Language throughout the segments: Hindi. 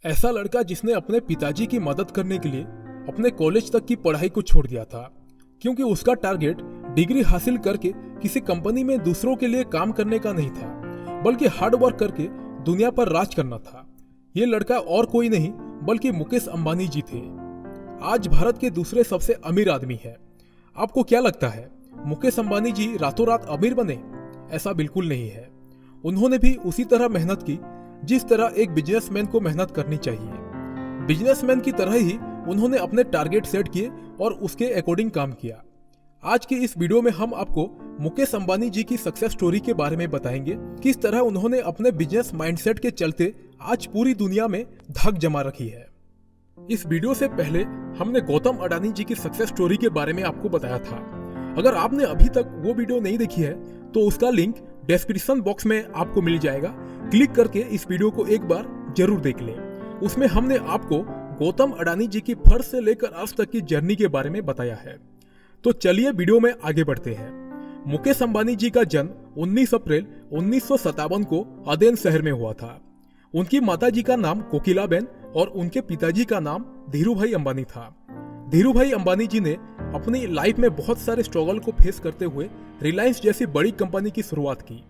ऐसा लड़का जिसने अपने पिताजी की मदद करने के लिए अपने कॉलेज तक की पढ़ाई को छोड़ दिया था, क्योंकि उसका टारगेट डिग्री हासिल करके किसी कंपनी में दूसरों के लिए काम करने का नहीं था, बल्कि हार्ड वर्क करके दुनिया पर राज करना था। ये लड़का और कोई नहीं बल्कि मुकेश अंबानी जी थे। आज भारत के दूसरे सबसे अमीर आदमी है। आपको क्या लगता है, मुकेश अंबानी जी रातों रात अमीर बने? ऐसा बिल्कुल नहीं है। उन्होंने भी उसी तरह मेहनत की जिस तरह एक बिजनेसमैन को मेहनत करनी चाहिए। बिजनेसमैन की तरह ही उन्होंने अपने टारगेट सेट किए और उसके अकॉर्डिंग काम किया। आज की इस वीडियो में हम आपको मुकेश अंबानी जी की सक्सेस स्टोरी के बारे में बताएंगे, किस तरह उन्होंने अपने बिजनेस माइंडसेट के चलते आज पूरी दुनिया में धाक जमा रखी है। इस वीडियो से पहले हमने गौतम अडानी जी की सक्सेस स्टोरी के बारे में आपको बताया था। अगर आपने अभी तक वो वीडियो नहीं देखी है तो उसका लिंक डिस्क्रिप्शन बॉक्स में आपको मिल जाएगा। क्लिक करके इस वीडियो को एक बार जरूर देख लें। उसमें हमने आपको गौतम अडानी जी की फर्स्ट से लेकर आज तक की जर्नी के बारे में बताया है। तो चलिए वीडियो में आगे बढ़ते हैं। मुकेश अंबानी जी का जन्म 19 अप्रैल 1957 को अदेन शहर में हुआ था। उनकी माता जी का नाम कोकिलाबेन और उनके पिताजी का नाम धीरूभाई अंबानी था। धीरूभाई अंबानी जी ने अपनी लाइफ में बहुत सारे स्ट्रगल को फेस करते हुए रिलायंस जैसी बड़ी कंपनी की शुरुआत की।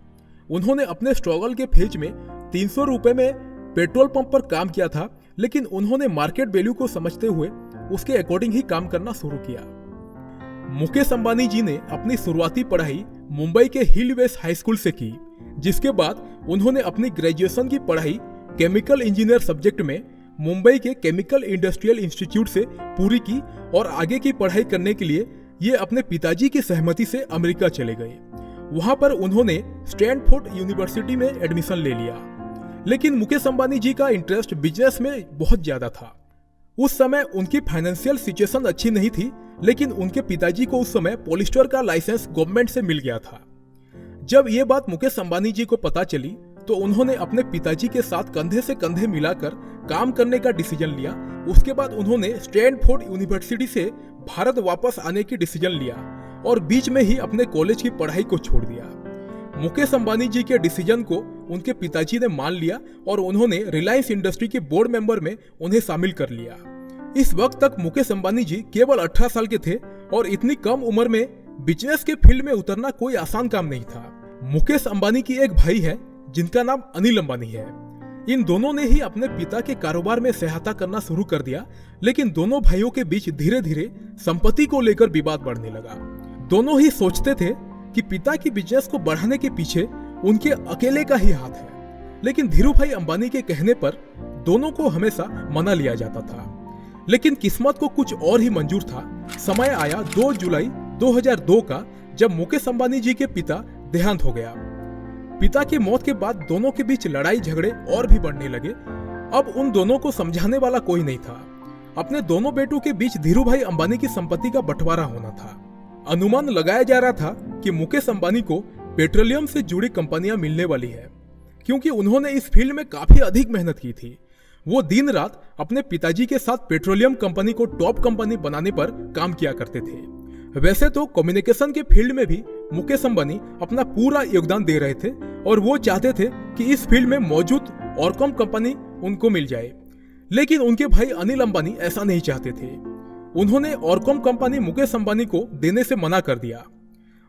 उन्होंने अपने स्ट्रगल के फेज में 300 रुपए में पेट्रोल पंप पर काम किया था, लेकिन उन्होंने मार्केट वैल्यू को समझते हुए उसके अकॉर्डिंग ही काम करना शुरू किया। मुकेश अंबानी जी ने अपनी शुरुआती पढ़ाई मुंबई के हिल वेस्ट हाई स्कूल से की, जिसके बाद उन्होंने अपनी ग्रेजुएशन की पढ़ाई केमिकल इंजीनियर सब्जेक्ट में मुंबई के केमिकल इंडस्ट्रियल इंस्टीट्यूट से पूरी की और आगे की पढ़ाई करने के लिए ये अपने पिताजी की सहमति से अमेरिका चले गए। वहां पर उन्होंने स्टैनफोर्ड यूनिवर्सिटी में एडमिशन ले लिया। लेकिन मुकेश अंबानी जी का इंटरेस्ट बिजनेस में बहुत ज्यादा था। उस समय उनकी फाइनेंशियल सिचुएशन अच्छी नहीं थी, लेकिन उनके पिताजी को उस समय पॉलिस्टर का लाइसेंस गवर्नमेंट से मिल गया था। जब ये बात मुकेश अंबानी जी को पता चली तो उन्होंने अपने पिताजी के साथ कंधे से कंधे मिलाकर काम करने का डिसीजन लिया। उसके बाद उन्होंने स्टैनफोर्ड यूनिवर्सिटी से भारत वापस आने की डिसीजन लिया और बीच में ही अपने कॉलेज की पढ़ाई को छोड़ दिया। मुकेश अंबानी जी के डिसीजन को उनके पिताजी ने मान लिया और उन्होंने रिलायंस इंडस्ट्री के बोर्ड मेंबर में उन्हें शामिल कर लिया। इस वक्त तक मुकेश अंबानी जी केवल 18 साल के थे और इतनी कम उम्र में बिजनेस के फील्ड में उतरना कोई आसान काम नहीं था। मुकेश अंबानी की एक भाई है जिनका नाम अनिल अंबानी है। इन दोनों ने ही अपने पिता के कारोबार में सहायता करना शुरू कर दिया, लेकिन दोनों भाइयों के बीच धीरे धीरे संपत्ति को लेकर विवाद बढ़ने लगा। दोनों ही सोचते थे कि पिता की बिजनेस को बढ़ाने के पीछे उनके अकेले का ही हाथ है, लेकिन धीरूभाई अंबानी के कहने पर दोनों को हमेशा मना लिया जाता था। लेकिन किस्मत को कुछ और ही मंजूर था। समय आया 2 जुलाई 2002 का, जब मुकेश अंबानी जी के पिता देहांत हो गया। पिता की मौत के बाद दोनों के बीच लड़ाई झगड़े और भी बढ़ने लगे। अब उन दोनों को समझाने वाला कोई नहीं था। अपने दोनों बेटों के बीच धीरूभाई अंबानी की संपत्ति का बंटवारा होना था। अनुमान लगाया जा रहा था कि मुकेश अंबानी को पेट्रोलियम से जुड़ी कंपनियां मिलने वाली है, क्योंकि उन्होंने इस फील्ड में काफी अधिक मेहनत की थी। वो दिन रात अपने पिताजी के साथ पेट्रोलियम कंपनी को टॉप कंपनी बनाने पर काम किया करते थे। वैसे तो कम्युनिकेशन के फील्ड में भी मुकेश अंबानी अपना पूरा योगदान दे रहे थे और वो चाहते थे कि इस फील्ड में मौजूद ऑरकॉम कंपनी उनको मिल जाए, लेकिन उनके भाई अनिल अंबानी ऐसा नहीं चाहते थे। उन्होंने ऑरकॉम कंपनी मुकेश अंबानी को देने से मना कर दिया।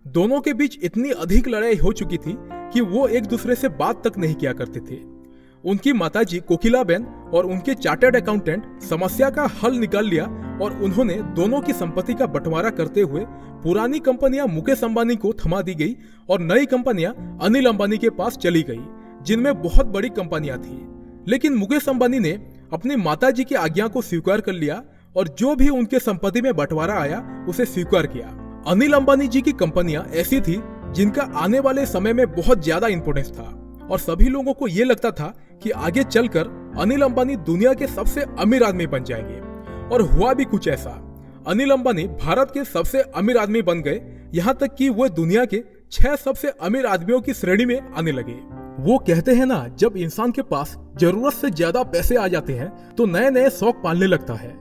दोनों के बीच इतनी अधिक लड़ाई हो चुकी थी कि वो एक दूसरे से बात तक नहीं किया करते थे। उनकी माताजी कोकिलाबेन और उनके चार्टर्ड अकाउंटेंट समस्या का हल निकाल लिया और उन्होंने दोनों की संपत्ति का बंटवारा करते हुए पुरानी कंपनियां मुकेश अंबानी को थमा दी गई और नई कंपनियां अनिल अंबानी के पास चली गई, जिनमें बहुत बड़ी कंपनियां थी। लेकिन मुकेश अंबानी ने अपनी माताजी की आज्ञा को स्वीकार कर लिया और जो भी उनके संपत्ति में बंटवारा आया उसे स्वीकार किया। अनिल अंबानी जी की कंपनियां ऐसी थी जिनका आने वाले समय में बहुत ज्यादा इंपोर्टेंस था और सभी लोगों को ये लगता था कि आगे चलकर अनिल अंबानी दुनिया के सबसे अमीर आदमी बन जाएंगे। और हुआ भी कुछ ऐसा। अनिल अंबानी भारत के सबसे अमीर आदमी बन गए, यहाँ तक कि वो दुनिया के 6 सबसे अमीर आदमियों की श्रेणी में आने लगे। वो कहते हैं ना, जब इंसान के पास जरूरत से ज्यादा पैसे आ जाते हैं तो नए नए शौक पालने लगता है।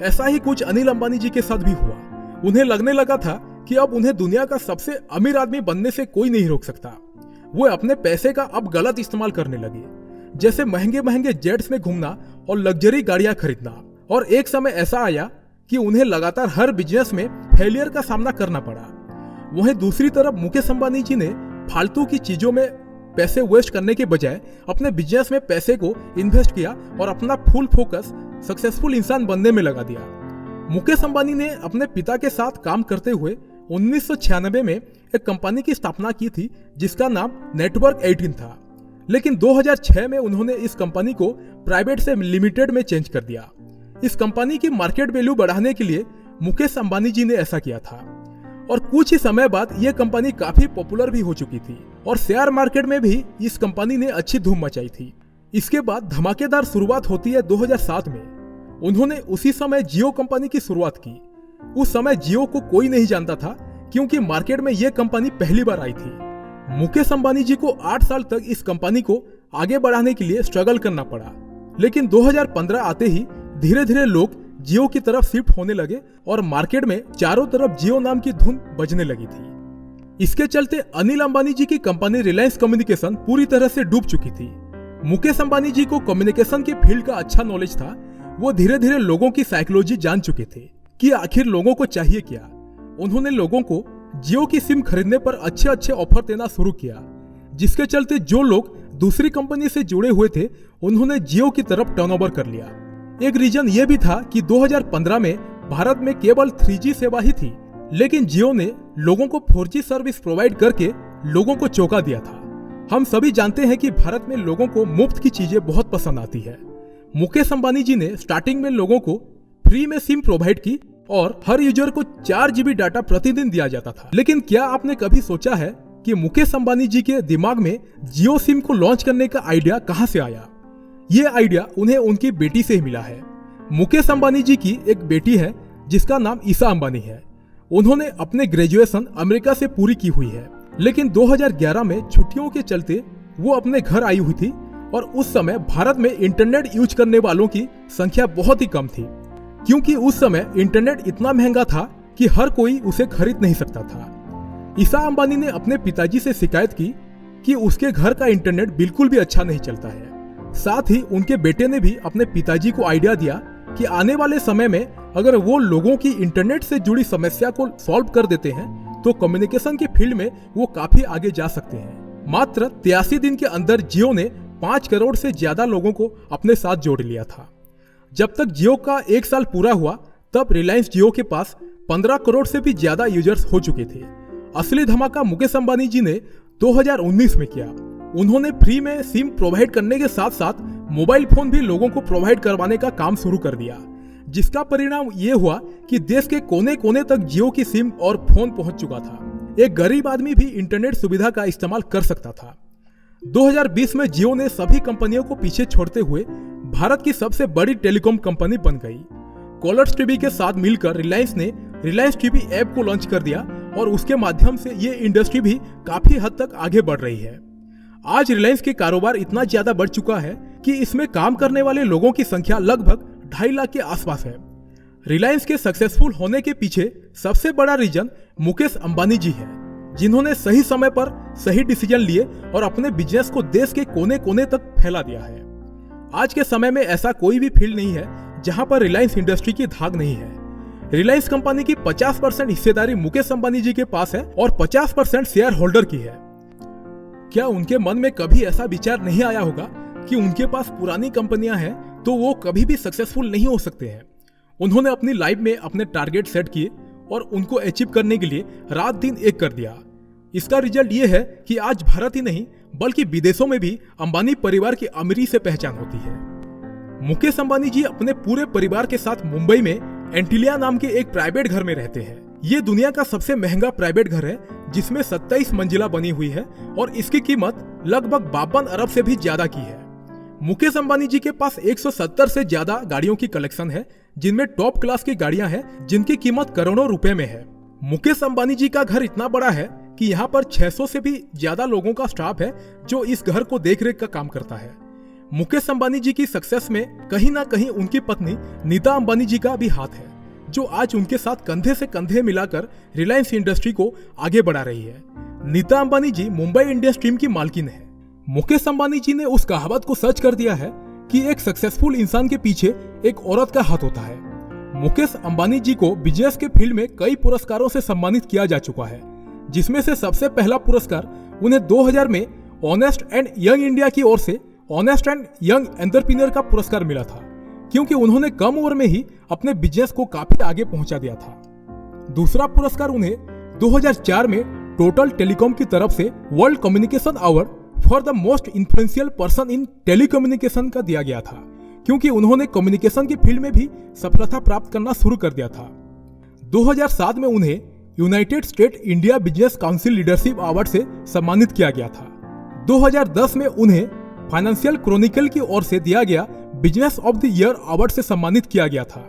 ऐसा ही कुछ अनिल अंबानी जी के साथ भी हुआ। उन्हें लगने लगा था कि अब उन्हें दुनिया का सबसे अमीर आदमी बनने से कोई नहीं रोक सकता। वो अपने पैसे का अब गलत इस्तेमाल करने लगे, जैसे महंगे महंगे जेट्स में घूमना और लग्जरी गाड़ियां खरीदना। और एक समय ऐसा आया कि उन्हें लगातार हर बिजनेस में फेलियर का सामना करना पड़ा। वहीं दूसरी तरफ मुकेश अंबानी जी ने फालतू की चीजों में पैसे वेस्ट करने के बजाय अपने बिजनेस में पैसे को इन्वेस्ट किया और अपना फुल फोकस सक्सेसफुल इंसान बनने में लगा दिया। मुकेश अंबानी ने अपने पिता के साथ काम करते हुए 1996 में एक कंपनी की स्थापना की थी जिसका नाम नेटवर्क 18 था, लेकिन 2006 में उन्होंने इस कंपनी को प्राइवेट से लिमिटेड में चेंज कर दिया। इस कंपनी की मार्केट वैल्यू बढ़ाने के लिए मुकेश अंबानी जी ने ऐसा किया था और कुछ ही समय बाद यह कंपनी काफी पॉपुलर भी हो चुकी थी और शेयर मार्केट में भी इस कंपनी ने अच्छी धूम मचाई थी। इसके बाद धमाकेदार शुरुआत होती है 2007 में। उन्होंने उसी समय जियो कंपनी की शुरुआत की। उस समय जियो को कोई नहीं जानता था क्योंकि मार्केट में यह कंपनी पहली बार आई थी। मुकेश अंबानी जी को 8 साल तक इस कंपनी को आगे बढ़ाने के लिए स्ट्रगल करना पड़ा, लेकिन 2015 आते ही धीरे धीरे लोग जियो की तरफ शिफ्ट होने लगे और मार्केट में चारों तरफ जियो नाम की धुन बजने लगी थी। इसके चलते अनिल अंबानी जी की कंपनी रिलायंस कम्युनिकेशन पूरी तरह से डूब चुकी थी। मुकेश अंबानी जी को कम्युनिकेशन के फील्ड का अच्छा नॉलेज था। वो धीरे धीरे लोगों की साइकोलॉजी जान चुके थे कि आखिर लोगों को चाहिए क्या। उन्होंने लोगों को जियो की सिम खरीदने पर अच्छे अच्छे ऑफर देना शुरू किया, जिसके चलते जो लोग दूसरी कंपनी से जुड़े हुए थे उन्होंने जियो की तरफ टर्नओवर कर लिया। एक रीजन ये भी था कि 2015 में भारत में केवल 3G सेवा ही थी, लेकिन जियो ने लोगों को 4G सर्विस प्रोवाइड करके लोगों को चौंका दिया था। हम सभी जानते हैं कि भारत में लोगों को मुफ्त की चीजें बहुत पसंद आती है। मुकेश अंबानी जी ने स्टार्टिंग में लोगों को फ्री में सिम प्रोवाइड की और हर यूजर को 4 GB डाटा प्रतिदिन दिया जाता था। लेकिन क्या आपने कभी सोचा है कि मुकेश अंबानी जी के दिमाग में जियो सिम को लॉन्च करने का आइडिया कहां से आया? ये आइडिया उन्हें उनकी बेटी से ही मिला है। मुकेश अंबानी जी की एक बेटी है जिसका नाम ईशा अंबानी है। उन्होंने अपने ग्रेजुएशन अमेरिका से पूरी की हुई है, लेकिन 2011 में छुट्टियों के चलते वो अपने घर आई हुई थी और उस समय भारत में इंटरनेट यूज करने वालों की संख्या बहुत ही कम थी, क्योंकि उस समय इंटरनेट इतना महंगा था कि हर कोई उसे खरीद नहीं सकता था। ईशा अंबानी ने अपने पिताजी से शिकायत की कि उसके घर का इंटरनेट बिल्कुल भी अच्छा नहीं चलता है। साथ ही उनके बेटे ने भी अपने पिताजी को आइडिया दिया कि आने वाले समय में अगर वो लोगों की इंटरनेट से जुड़ी समस्या को सॉल्व कर देते हैं तो कम्युनिकेशन के फील्ड में वो काफी आगे जा सकते हैं। मात्र 83 दिन के अंदर जियो ने 5 करोड़ से ज्यादा लोगों को अपने साथ जोड़ लिया था। जब तक जियो का 1 साल पूरा हुआ तब रिलायंस जियो के पास 15 करोड़ से भी ज्यादा यूजर्स हो चुके थे। असली धमाका मुकेश अंबानी जी ने 2019 में किया। उन्होंने फ्री में सिम प्रोवाइड करने के साथ साथ मोबाइल फोन भी लोगों को प्रोवाइड करवाने का काम शुरू कर दिया, जिसका परिणाम ये हुआ कि देश के कोने कोने तक जियो की सिम और फोन पहुंच चुका था। एक गरीब आदमी भी इंटरनेट सुविधा का इस्तेमाल कर सकता था। 2020 में जियो ने सभी कंपनियों को पीछे छोड़ते हुए भारत की सबसे बड़ी टेलीकॉम कंपनी बन गई। कॉलर्स टीवी के साथ मिलकर रिलायंस ने रिलायंस टीवी ऐप को लॉन्च कर दिया और उसके माध्यम से ये इंडस्ट्री भी काफी हद तक आगे बढ़ रही है। आज रिलायंस के कारोबार इतना ज्यादा बढ़ चुका है कि इसमें काम करने वाले लोगों की संख्या लगभग 2.5 लाख के आसपास है। रिलायंस के सक्सेसफुल होने के पीछे सबसे बड़ा रीजन मुकेश अंबानी जी है, जिन्होंने सही समय पर सही डिसीजन लिए और अपने बिजनेस को देश के कोने कोने तक फैला दिया है। आज के समय में ऐसा कोई भी फील्ड नहीं है जहां पर रिलायंस इंडस्ट्री की धाक नहीं है। रिलायंस कंपनी की 50% हिस्सेदारी मुकेश अंबानी जी के पास है और 50% शेयर होल्डर की है। क्या उनके मन में कभी ऐसा विचार नहीं आया होगा कि उनके पास पुरानी कंपनियां हैं तो वो कभी भी सक्सेसफुल नहीं हो सकते हैं? उन्होंने अपनी लाइफ में अपने टारगेट सेट किए और उनको अचीव करने के लिए रात दिन एक कर दिया। इसका रिजल्ट ये है कि आज भारत ही नहीं बल्कि विदेशों में भी अंबानी परिवार की अमीरी से पहचान होती है। मुकेश अंबानी जी अपने पूरे परिवार के साथ मुंबई में एंटिलिया नाम के एक प्राइवेट घर में रहते हैं। ये दुनिया का सबसे महंगा प्राइवेट घर है जिसमें 27 मंजिला बनी हुई है और इसकी कीमत लगभग 52 अरब से भी ज्यादा की है। मुकेश अंबानी जी के पास 170 से ज्यादा गाड़ियों की कलेक्शन है, जिनमें टॉप क्लास की गाड़ियां हैं जिनकी कीमत करोड़ों रुपए में है। मुकेश अंबानी जी का घर इतना बड़ा है कि यहाँ पर 600 से भी ज्यादा लोगों का स्टाफ है जो इस घर को देखरेख का काम करता है। मुकेश अंबानी जी की सक्सेस में कहीं ना कहीं उनकी पत्नी नीता अंबानी जी का भी हाथ है, जो आज उनके साथ कंधे से कंधे मिलाकर रिलायंस इंडस्ट्री को आगे बढ़ा रही है। नीता अंबानी जी मुंबई इंडियंस टीम की मालकिन है। मुकेश अंबानी जी ने उस कहावत को सच कर दिया है कि एक सक्सेसफुल इंसान के पीछे एक औरत का हाथ होता है। मुकेश अंबानी जी को बिजनेस के फील्ड में कई पुरस्कारों से सम्मानित किया जा चुका है, जिसमें से सबसे पहला पुरस्कार उन्हें 2000 में ऑनेस्ट एंड यंग इंडिया की ओर से ऑनेस्ट एंड यंग एंटरप्रेन्योर का पुरस्कार मिला था, क्योंकि उन्होंने कम उम्र में ही अपने बिजनेस को काफी आगे पहुंचा दिया था। दूसरा पुरस्कार उन्हें 2004 में टोटल टेलीकॉम की तरफ से world communication award for the most influential person in telecommunication का दिया गया था, क्योंकि उन्होंने कम्युनिकेशन की फील्ड में भी सफलता प्राप्त करना शुरू कर दिया था। 2007 में उन्हें United state India business council leadership award से सम्मानित किया गया था। 2010 में उन्हें फाइनेंशियल क्रॉनिकल की ओर से दिया गया business of the year award से सम्मानित किया गया था।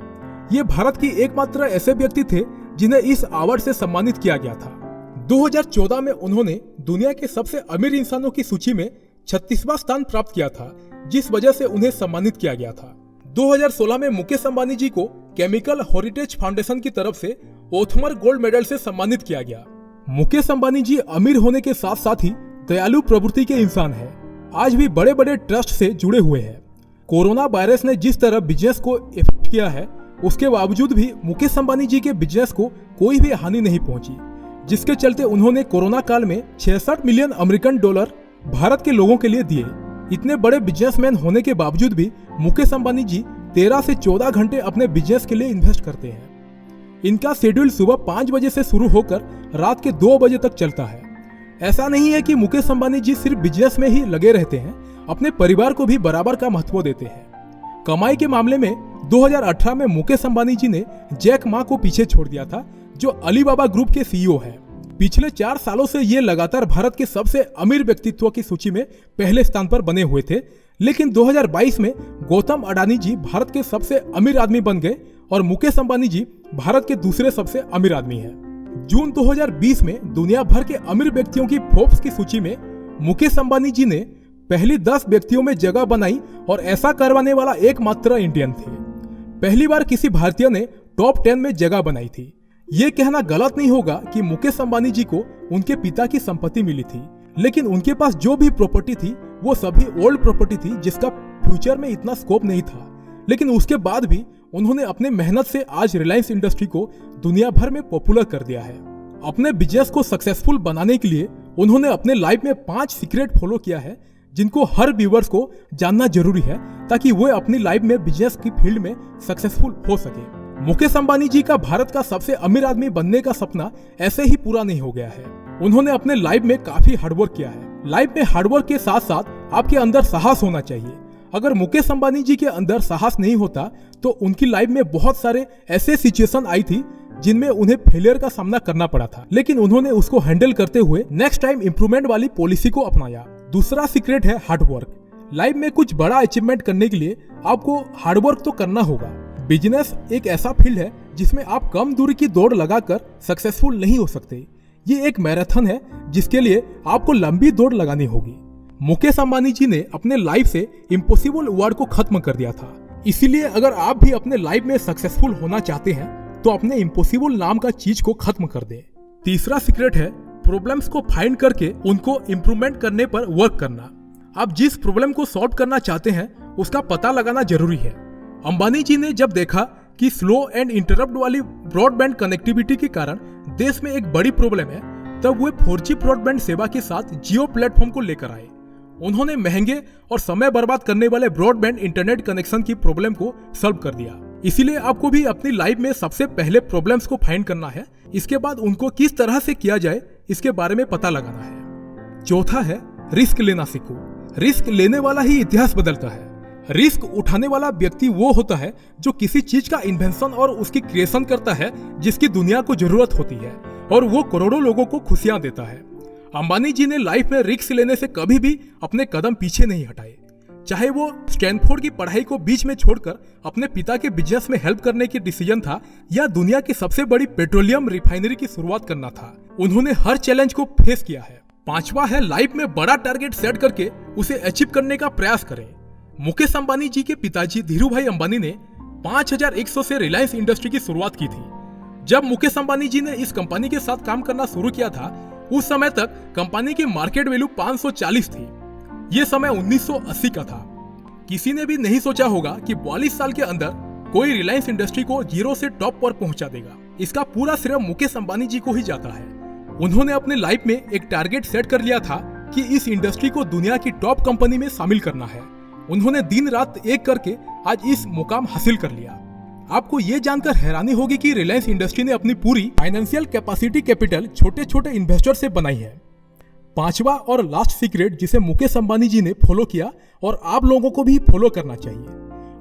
ये भारत की एकमात्र ऐसे व्यक्ति थे जिन्हें इस अवार्ड से सम्मानित किया गया था। 2014 में उन्होंने दुनिया के सबसे अमीर इंसानों की सूची में 36वां स्थान प्राप्त किया था, जिस वजह से उन्हें सम्मानित किया गया था। 2016 में मुकेश अंबानी जी को केमिकल हेरिटेज फाउंडेशन की तरफ से ओथमर गोल्ड मेडल से सम्मानित किया गया। मुकेश अंबानी जी अमीर होने के साथ साथ ही दयालु प्रवृत्ति के इंसान हैं। आज भी बड़े बड़े ट्रस्ट से जुड़े हुए हैं। कोरोना वायरस ने जिस तरह बिजनेस को इफेक्ट किया है, उसके बावजूद भी मुकेश अंबानी जी के बिजनेस को कोई भी हानि नहीं पहुंची, जिसके चलते उन्होंने कोरोना काल में 66 मिलियन अमेरिकन डॉलर भारत के लोगों के लिए दिए। इतने बड़े बिजनेसमैन होने के बावजूद भी मुकेश अंबानी जी 13 से 14 घंटे अपने बिजनेस के लिए इन्वेस्ट करते हैं। इनका शेड्यूल सुबह 5 बजे से शुरू होकर रात के 2 बजे तक चलता है। ऐसा नहीं है कि मुकेश अंबानी जी सिर्फ बिजनेस में ही लगे रहते हैं, अपने परिवार को भी बराबर का महत्व देते हैं। कमाई के मामले में 2018 में मुकेश अंबानी जी ने जैक मा को पीछे छोड़ दिया था, जो अलीबाबा ग्रुप के सीईओ हैं। पिछले 4 सालों से ये लगातार भारत के सबसे अमीर व्यक्तित्व की सूची में पहले स्थान पर बने हुए थे, लेकिन 2022 में गौतम अडानी जी भारत के सबसे अमीर आदमी बन गए और मुकेश अंबानी जी भारत के दूसरे सबसे अमीर आदमी हैं। जून 2020 में दुनिया भर के अमीर व्यक्तियों की फोर्ब्स की सूची में मुकेश अंबानी जी ने पहली 10 व्यक्तियों में जगह बनाई और ऐसा करवाने वाला एकमात्र इंडियन थे। पहली बार किसी भारतीय ने टॉप 10 में जगह बनाई थी। ये कहना गलत नहीं होगा कि मुकेश अंबानी जी को उनके पिता की संपत्ति मिली थी, लेकिन उनके पास जो भी प्रॉपर्टी थी वो सभी ओल्ड प्रॉपर्टी थी, जिसका फ्यूचर में इतना स्कोप नहीं था। लेकिन उसके बाद भी उन्होंने अपने मेहनत से आज रिलायंस इंडस्ट्री को दुनिया भर में पॉपुलर कर दिया है। अपने बिजनेस को सक्सेसफुल बनाने के लिए उन्होंने अपने लाइफ में 5 सीक्रेट फॉलो किया है, जिनको हर व्यूअर्स को जानना जरूरी है, ताकि वो अपनी लाइफ में बिजनेस की फील्ड में सक्सेसफुल हो सके। मुकेश अंबानी जी का भारत का सबसे अमीर आदमी बनने का सपना ऐसे ही पूरा नहीं हो गया है। उन्होंने अपने लाइफ में काफी हार्डवर्क किया है। लाइफ में हार्डवर्क के साथ साथ आपके अंदर साहस होना चाहिए। अगर मुकेश अंबानी जी के अंदर साहस नहीं होता तो उनकी लाइफ में बहुत सारे ऐसे सिचुएशन आई थी जिनमें उन्हें फेलियर का सामना करना पड़ा था, लेकिन उन्होंने उसको हैंडल करते हुए नेक्स्ट टाइम इंप्रूवमेंट वाली पॉलिसी को अपनाया। दूसरा सीक्रेट है हार्डवर्क। लाइफ में कुछ बड़ा अचीवमेंट करने के लिए आपको हार्डवर्क तो करना होगा। बिजनेस एक ऐसा फील्ड है जिसमें आप कम दूरी की दौड़ लगाकर सक्सेसफुल नहीं हो सकते। ये एक मैराथन है जिसके लिए आपको लंबी दौड़ लगानी होगी। मुकेश अंबानी जी ने अपने लाइफ से इम्पॉसिबल वर्ड को खत्म कर दिया था। इसीलिए अगर आप भी अपने लाइफ में सक्सेसफुल होना चाहते हैं तो अपने इम्पॉसिबल नाम का चीज को खत्म कर दें। तीसरा सीक्रेट है प्रॉब्लम्स को फाइंड करके उनको इम्प्रूवमेंट करने पर वर्क करना। आप जिस प्रॉब्लम को सॉल्व करना चाहते हैं उसका पता लगाना जरूरी है। अंबानी जी ने जब देखा कि स्लो एंड इंटरप्ट वाली ब्रॉडबैंड कनेक्टिविटी के कारण देश में एक बड़ी प्रॉब्लम है, तब वे 4G ब्रॉडबैंड सेवा के साथ जियो प्लेटफॉर्म को लेकर आए। उन्होंने महंगे और समय बर्बाद करने वाले ब्रॉडबैंड इंटरनेट कनेक्शन की प्रॉब्लम को सॉल्व कर दिया। इसीलिए आपको भी अपनी लाइफ में सबसे पहले प्रॉब्लम्स को फाइंड करना है, इसके बाद उनको किस तरह से किया जाए इसके बारे में पता लगाना है। चौथा है रिस्क लेना सीखो। रिस्क लेने वाला ही इतिहास बदलता है। रिस्क उठाने वाला व्यक्ति वो होता है जो किसी चीज का इन्वेंशन और उसकी क्रिएशन करता है जिसकी दुनिया को जरूरत होती है, और वो करोड़ों लोगों को खुशियां देता है। अंबानी जी ने लाइफ में रिस्क लेने से कभी भी अपने कदम पीछे नहीं हटाए। चाहे वो स्टैनफोर्ड की पढ़ाई को बीच में छोड़कर अपने पिता के बिजनेस में हेल्प करने की डिसीजन था, या दुनिया की सबसे बड़ी पेट्रोलियम रिफाइनरी की शुरुआत करना था, उन्होंने हर चैलेंज को फेस किया है। पांचवा है लाइफ में बड़ा टारगेट सेट करके उसे अचीव करने का प्रयास करें। मुकेश अंबानी जी के पिताजी धीरूभाई अंबानी ने 5100 से रिलायंस इंडस्ट्री की शुरुआत की थी। जब मुकेश अंबानी जी ने इस कंपनी के साथ काम करना शुरू किया था, उस समय तक कंपनी की मार्केट वैल्यू 540 थी। ये समय 1980 का था। किसी ने भी नहीं सोचा होगा कि 42 साल के अंदर कोई रिलायंस इंडस्ट्री को जीरो से टॉप पर पहुंचा देगा। इसका पूरा श्रेय मुकेश अंबानी जी को ही जाता है। उन्होंने अपने लाइफ में एक टारगेट सेट कर लिया था कि इस इंडस्ट्री को दुनिया की टॉप कंपनी में शामिल करना है। उन्होंने दिन रात एक करके आज इस मुकाम हासिल कर लिया। आपको ये जानकर हैरानी होगी कि रिलायंस इंडस्ट्री ने अपनी पूरी फाइनेंशियल कैपेसिटी कैपिटल छोटे छोटे इन्वेस्टर से बनाई है। पांचवा और लास्ट सीक्रेट जिसे मुकेश अंबानी जी ने फॉलो किया और आप लोगों को भी फॉलो करना चाहिए,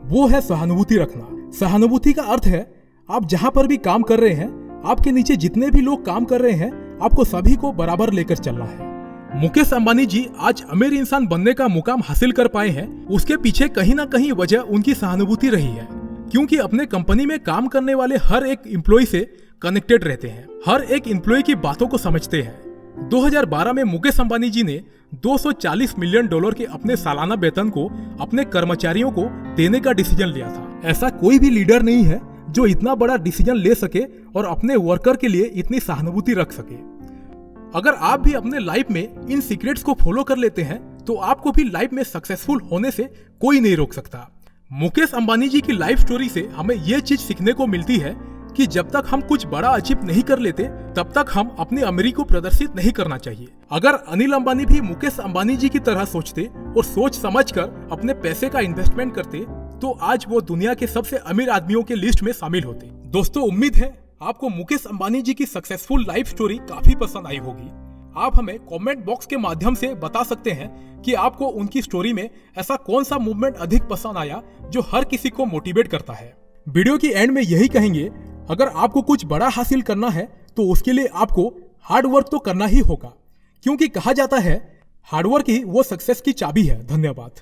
वो है सहानुभूति रखना। सहानुभूति का अर्थ है आप जहां पर भी काम कर रहे हैं, आपके नीचे जितने भी लोग काम कर रहे हैं, आपको सभी को बराबर लेकर चलना है। मुकेश अंबानी जी आज अमीर इंसान बनने का मुकाम हासिल कर पाए हैं, उसके पीछे कहीं ना कहीं वजह उनकी सहानुभूति रही है, क्योंकि अपने कंपनी में काम करने वाले हर एक एम्प्लॉय से कनेक्टेड रहते हैं, हर एक एम्प्लॉय की बातों को समझते हैं। 2012 में मुकेश अंबानी जी ने $240 मिलियन के अपने सालाना वेतन को अपने कर्मचारियों को देने का डिसीजन लिया था। ऐसा कोई भी लीडर नहीं है जो इतना बड़ा डिसीजन ले सके और अपने वर्कर के लिए इतनी सहानुभूति रख सके। अगर आप भी अपने लाइफ में इन सीक्रेट्स को फॉलो कर लेते हैं तो आपको भी लाइफ में सक्सेसफुल होने से कोई नहीं रोक सकता। मुकेश अंबानी जी की लाइफ स्टोरी से हमें ये चीज सीखने को मिलती है कि जब तक हम कुछ बड़ा अचीव नहीं कर लेते तब तक हम अपनी अमीरी को प्रदर्शित नहीं करना चाहिए। अगर अनिल अंबानी भी मुकेश अंबानी जी की तरह सोचते और सोच समझकर अपने पैसे का इन्वेस्टमेंट करते तो आज वो दुनिया के सबसे अमीर आदमियों के लिस्ट में शामिल होते। दोस्तों, उम्मीद है आपको मुकेश अंबानी जी की सक्सेसफुल लाइफ स्टोरी काफी पसंद आई होगी। आप हमें कमेंट बॉक्स के माध्यम से बता सकते हैं कि आपको उनकी स्टोरी में ऐसा कौन सा मूवमेंट अधिक पसंद आया जो हर किसी को मोटिवेट करता है। वीडियो की एंड में यही कहेंगे, अगर आपको कुछ बड़ा हासिल करना है तो उसके लिए आपको हार्ड वर्क तो करना ही होगा, क्योंकि कहा जाता है हार्डवर्क ही वो सक्सेस की चाबी है। धन्यवाद।